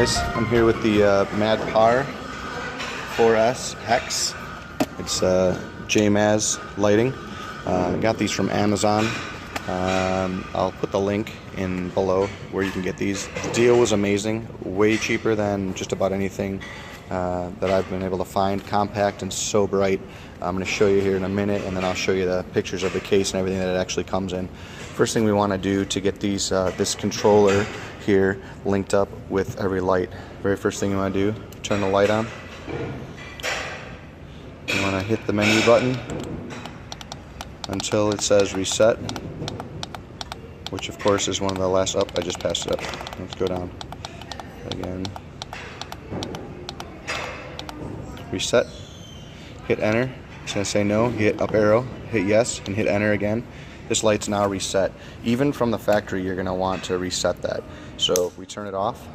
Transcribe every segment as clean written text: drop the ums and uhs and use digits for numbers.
guys, I'm here with the Mad Par 4S Hex. It's JMAZ lighting. Got these from Amazon. I'll put the link in below where you can get these. The deal was amazing, way cheaper than just about anything that I've been able to find. Compact and so bright. I'm going to show you here in a minute, and then I'll show you the pictures of the case and everything that it actually comes in. First thing we want to do to get these this controller here linked up with every light. Very first thing you want to do, turn the light on. You want to hit the menu button until it says reset, which of course is one of the last. Up, I just passed it up. Let's go down again. Reset. Hit enter. It's going to say no. Hit up arrow. Hit yes, and hit enter again. This light's now reset. Even from the factory, you're going to want to reset that. So if we turn it off,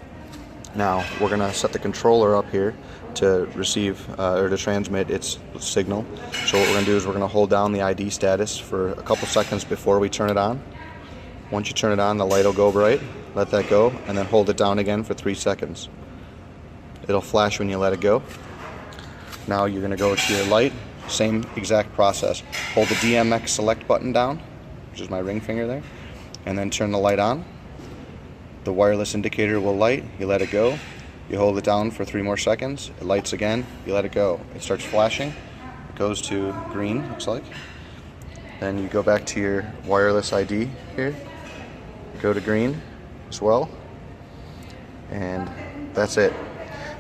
now we're going to set the controller up here to receive or to transmit its signal. So what we're going to do is we're going to hold down the ID status for a couple seconds before we turn it on. Once you turn it on, the light will go bright. Let that go, and then hold it down again for 3 seconds. It'll flash when you let it go. Now you're going to go to your light. Same exact process. Hold the DMX select button down, which is my ring finger there, and then turn the light on. The wireless indicator will light. You let it go. You hold it down for 3 more seconds. It lights again. You let it go. It starts flashing. It goes to green, looks like. Then you go back to your wireless ID here. Go to green as well. And that's it.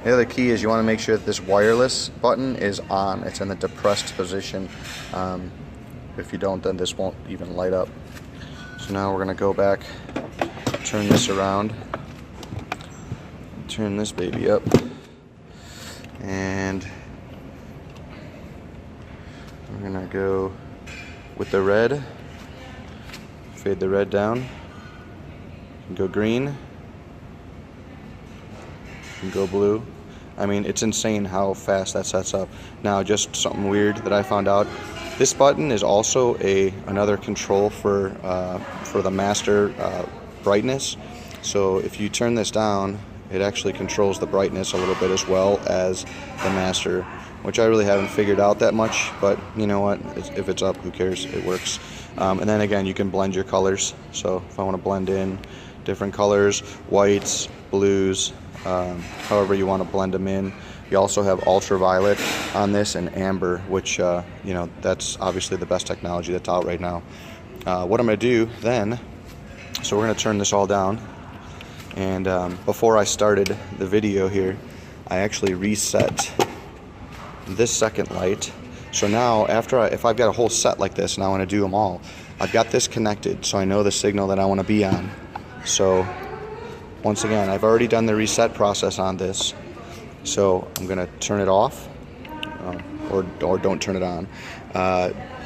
The other key is you want to make sure that this wireless button is on. It's in the depressed position. If you don't, then this won't even light up. So now we're going to go back, turn this around, turn this baby up, and we're going to go with the red, fade the red down, go green, and go blue. I mean, it's insane how fast that sets up. Now, just something weird that I found out. This button is also another control for the master brightness. So if you turn this down, it actually controls the brightness a little bit as well as the master, which I really haven't figured out that much. But you know what? If it's up, who cares? It works. And then again, you can blend your colors. So if I want to blend in different colors, whites, blues, however you want to blend them in. You also have ultraviolet on this and amber, which you know, that's obviously the best technology that's out right now. What I'm going to do then, so we're going to turn this all down, and before I started the video here, I actually reset this second light. So now if I've got a whole set like this and I want to do them all, I've got this connected so I know the signal that I want to be on. So once again, I've already done the reset process on this, so I'm going to turn it off, or don't turn it on.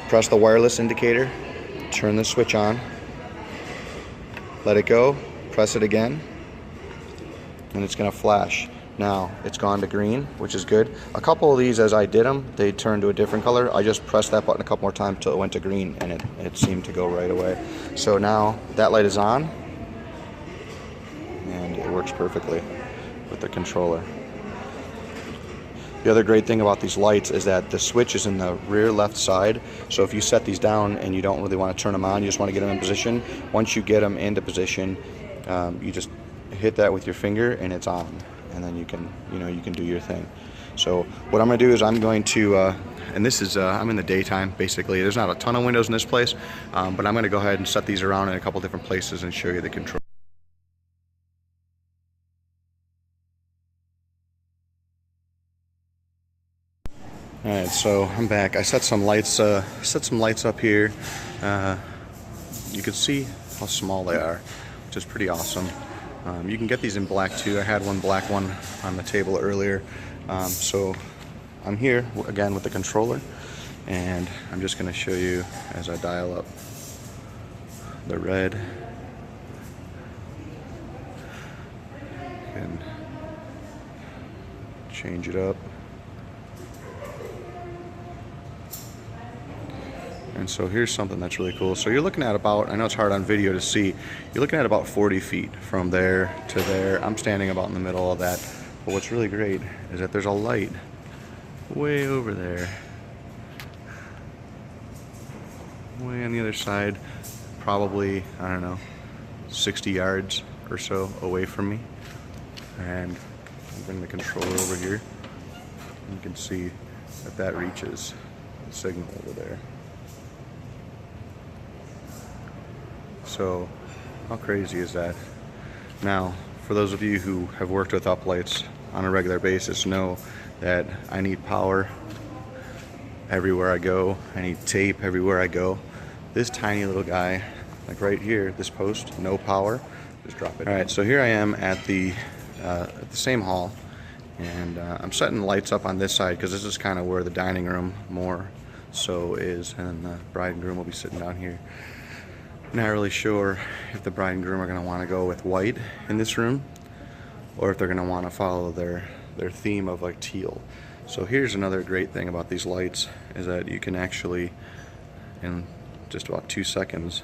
Press the wireless indicator, turn the switch on, let it go, press it again, and it's going to flash. Now it's gone to green, which is good. A couple of these, as I did them, they turned to a different color. I just pressed that button a couple more times until it went to green, and it seemed to go right away. So now that light is on, and it works perfectly with the controller. The other great thing about these lights is that the switch is in the rear left side, so if you set these down and you don't really want to turn them on, you just want to get them in position. Once you get them into position, you just hit that with your finger and it's on, and then you can do your thing. So what I'm going to do is I'm going to and this is I'm in the daytime basically. There's not a ton of windows in this place, but I'm going to go ahead and set these around in a couple different places and show you the control. Alright, so I'm back. I set some lights up here. You can see how small they are, which is pretty awesome. You can get these in black too. I had one black one on the table earlier. So I'm here again with the controller, and I'm just going to show you as I dial up the red. And change it up. And so here's something that's really cool. So you're looking at about, I know it's hard on video to see, you're looking at about 40 feet from there to there. I'm standing about in the middle of that. But what's really great is that there's a light way over there. Way on the other side, probably, I don't know, 60 yards or so away from me. And I'll bring the controller over here. You can see that that reaches the signal over there. So how crazy is that? Now, for those of you who have worked with uplights on a regular basis, know that I need power everywhere I go. I need tape everywhere I go. This tiny little guy, like right here, this post, no power, just drop it. All right, so here I am at the same hall, and I'm setting lights up on this side because this is kind of where the dining room more so is, and the bride and groom will be sitting down here. Not really sure if the bride and groom are going to want to go with white in this room, or if they're going to want to follow their theme of like teal. So here's another great thing about these lights, is that you can actually, in just about 2 seconds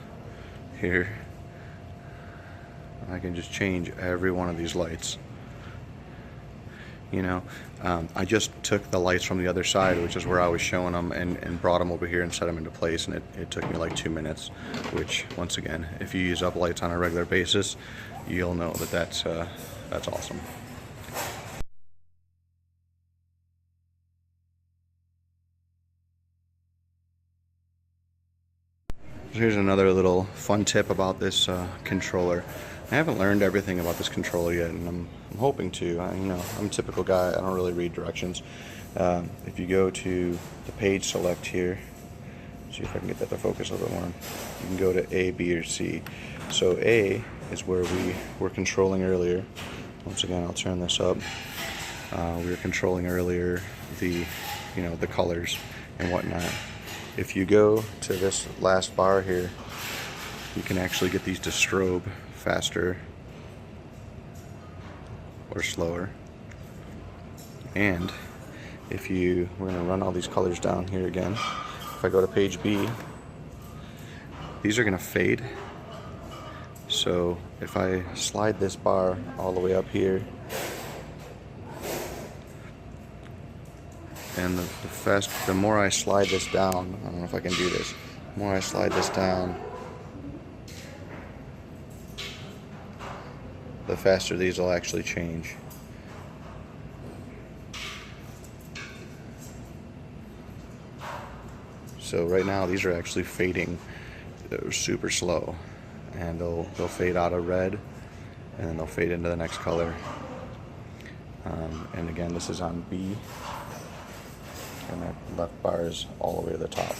here, I can just change every one of these lights. You know, I just took the lights from the other side, which is where I was showing them, and brought them over here and set them into place, and it took me like 2 minutes, which, once again, if you use up lights on a regular basis, you'll know that that's awesome. Here's another little fun tip about this controller. I haven't learned everything about this controller yet, and I'm hoping to. I'm a typical guy. I don't really read directions. If you go to the page select here, see if I can get that to focus a little bit more. You can go to A, B, or C. So A is where we were controlling earlier. Once again, I'll turn this up. We were controlling earlier the colors and whatnot. If you go to this last bar here, you can actually get these to strobe faster or slower. And if we're going to run all these colors down here again. If I go to page B, these are going to fade. So if I slide this bar all the way up here, and the more I slide this down, I don't know if I can do this, the more I slide this down, the faster these will actually change. So right now these are actually fading super slow, and they'll fade out of red, and then they'll fade into the next color. And again, this is on B. And that left bar is all the way to the top,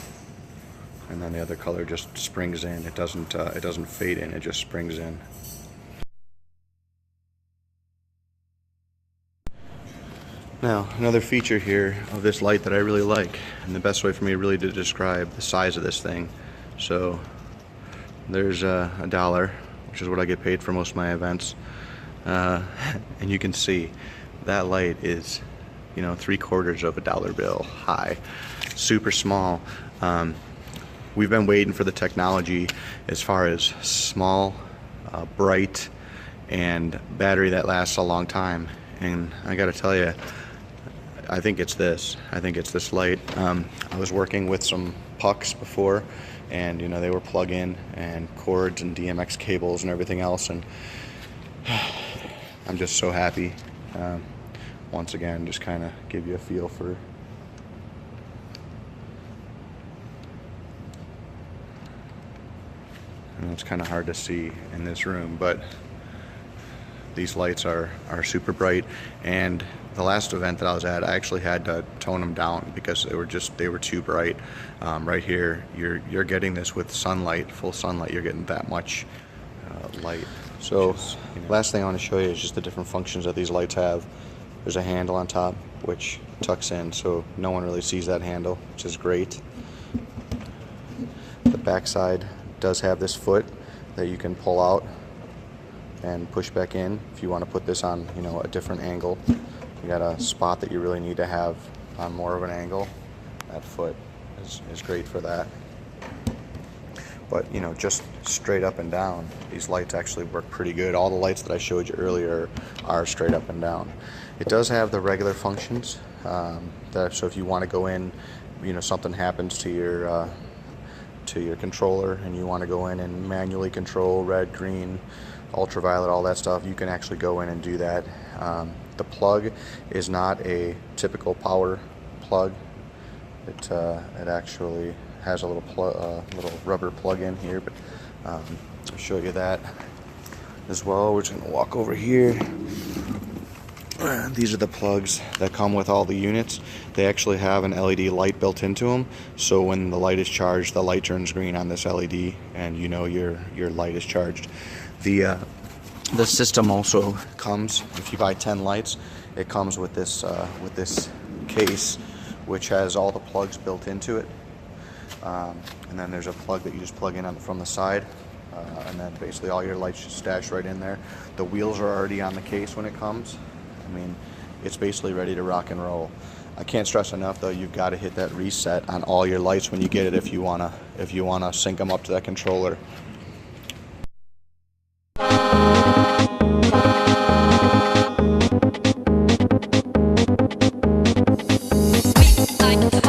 and then the other color just springs in. It doesn't fade in, it just springs in. Now, another feature here of this light that I really like, and the best way for me really to describe the size of this thing. So there's $1, which is what I get paid for most of my events, and you can see that light is 3/4 of a dollar bill high, super small. We've been waiting for the technology as far as small, bright, and battery that lasts a long time. And I gotta tell you, I think it's this. I think it's this light. I was working with some pucks before, and they were plug-in and cords and DMX cables and everything else, and I'm just so happy. Once again, just kind of give you a feel for it's kind of hard to see in this room, but these lights are super bright. And the last event that I was at, I actually had to tone them down because they were too bright. Right here, you're getting this with sunlight, full sunlight. You're getting that much light. So last thing I want to show you is just the different functions that these lights have. There's a handle on top which tucks in, so no one really sees that handle, which is great. The back side does have this foot that you can pull out and push back in if you want to put this on a different angle. You got a spot that you really need to have on more of an angle. That foot is great for that. But you know, just straight up and down, these lights actually work pretty good. All the lights that I showed you earlier are straight up and down. It does have the regular functions, so if you want to go in, you know, something happens to your controller and you want to go in and manually control red, green, ultraviolet, all that stuff, you can actually go in and do that. The plug is not a typical power plug. It actually has a little rubber plug in here, but I'll show you that as well. We're just gonna walk over here. These are the plugs that come with all the units. They actually have an LED light built into them, so when the light is charged, the light turns green on this LED, and you know your light is charged. The system also comes, if you buy 10 lights, it comes with this case, which has all the plugs built into it. And then there's a plug that you just plug in from the side, and then basically all your lights just stash right in there. The wheels are already on the case when it comes. I mean, it's basically ready to rock and roll. I can't stress enough though, you've got to hit that reset on all your lights when you get it if you wanna sync them up to that controller. Like